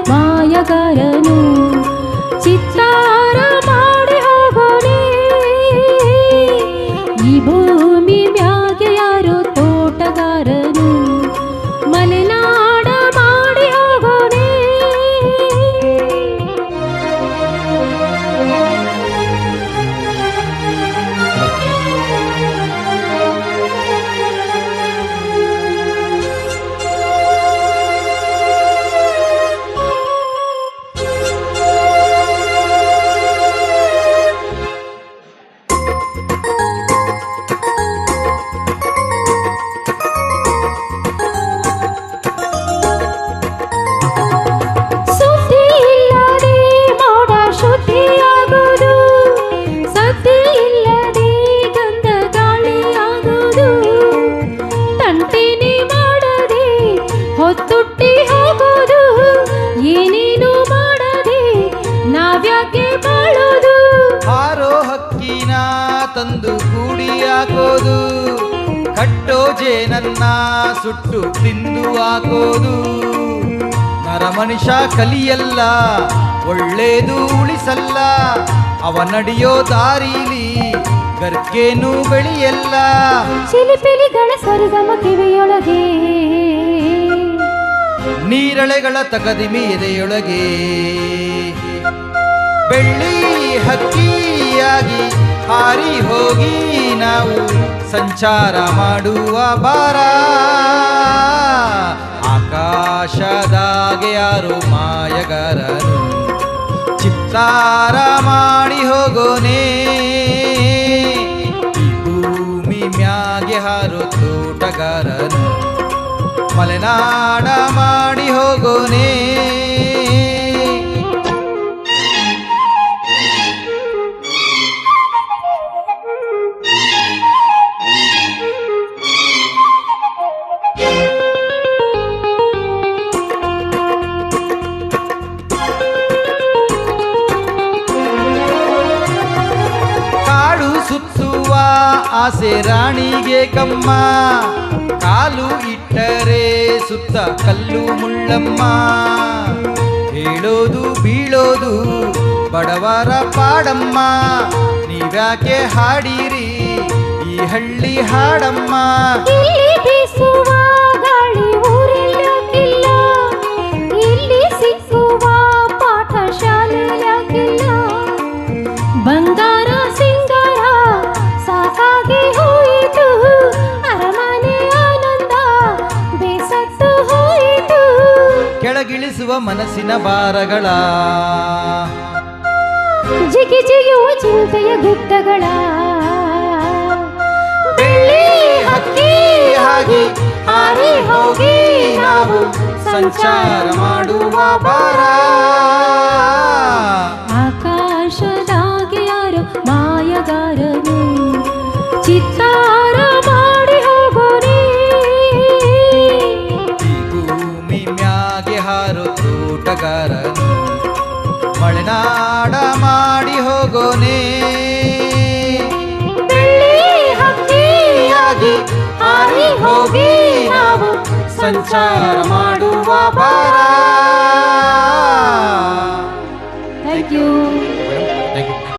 ಮಾಯಗಾರನು ಚಿತ್ತಾರ ಮಾಡಿ ಹೋಗೋನೆ ಈ ಭೂಮಿ ಮ್ಯಾಗೆ ಯಾರೋ ತೋಟಗಾರನು ಮಲೆನಾಡ ಮಾಡಿ ಹೋಗೋನೆ ಹೊತ್ತುಟ್ಟಿ ಹೋಗೋದು ಏನೇನು ಮಾಡದೆ ನಾವ್ಯಾಕೆ ಬಾಳೋದು ಹಾರೋ ಹಕ್ಕಿನ ತಂದು ಕೂಡಿ ಹಾಕೋದು ಕಟ್ಟೋ ಜೇನನ್ನ ಸುಟ್ಟು ತಿಂದು ಹಾಕೋದು ನರಮನುಷ್ಯ ಕಲಿಯಲ್ಲ ಒಳ್ಳೇದು ಉಳಿಸಲ್ಲ ಅವ ನಡೆಯೋ ದಾರಿಲಿ ಗರ್ಗೇನು ಬೆಳೆಯಲ್ಲ ಚಿಲಿಪಿಲಿಗಳ ಸರಿಗಮ ಕಿವಿಯೊಳಗೆ ನೀರಳೆಗಳ ತಕದಿಮಿ ಎದೆಯೊಳಗೆ ಬೆಳ್ಳಿ ಹಕ್ಕಿಯಾಗಿ ಹಾರಿ ಹೋಗಿ ನಾವು ಸಂಚಾರ ಮಾಡುವ ಬಾರ ಆಕಾಶದಾಗೆ ಯಾರು ಮಾಯಗಾರನು ಚಿತ್ತಾರ ಮಾಡಿ ಹೋಗೋನೆ ಈ ಭೂಮಿ ಮ್ಯಾಗೆ ಹಾರೋ ತೋಟಗಾರನು ಮಲೆನಾಡ ಮಾಡಿ ಹೋಗೋನೆ ಕಾಡು ಸುತ್ತುವ ಆಸೆ ರಾಣಿಗೆ ಕಮ್ಮ ಕಾಲು ಇಟ್ಟರೆ ಸುತ್ತ ಕಲ್ಲು ಮುಳ್ಳಮ್ಮ ಹೇಳೋದು ಬೀಳೋದು ಬಡವರ ಪಾಡಮ್ಮ ನೀವ್ಯಾಕೆ ಹಾಡಿರಿ ಈ ಹಳ್ಳಿ ಹಾಡಮ್ಮ ಇಲ್ಲಿ ಬೀಸುವ ಗಾಳಿ ಊರಿಲ್ಲ ಇಲ್ಲಿ ಸಿಕ್ಕುವ ಪಾಠ ಶಾಲೆಯಾಗಿಲ್ಲ ಬಂಗಾರ ಸಿಂಗಾರ ಸಾಕಾಗಿ ಹೋಯಿತು ಅರಮನೆ ಆನಂದ ಬೇಸತ್ತು ಹೋಯಿತು ಕೆಳಗಿಳಿಸುವ ಮನಸ್ಸಿನ ಭಾರಗಳ ಜಿಗಿ ಜಿಗಿಯುವ ಚಿಂತೆಯ ಗುಡ್ಡಗಳ ಬೆಳ್ಳಿ ಹಕ್ಕಿ ಹಾಗೆ ಹಾರಿ ಹೋಗಿ ನಾವು ಸಂಚಾರ ಮಾಡುವ ಬಾರ ಆಕಾಶದಾಗೆ ಯಾರು ಮಾಯಗಾರನು ಚಿತ್ತಾರ ಮಾಡಿ ಹೋಗೋನೆ ಈ ಭೂಮಿ ಮ್ಯಾಗೆ ಹಾರೋ ತೋಟಗಾರನು ಮಲೆನಾಡ ಮಾಡಿ ಹೋಗೋನೆ ಬೆಳ್ಳಿ ಹಕ್ಕಿಯಾಗಿ ಹಾರಿ ಹೋಗಿ ನಾವು ಸಂಚಾರ ಮಾಡು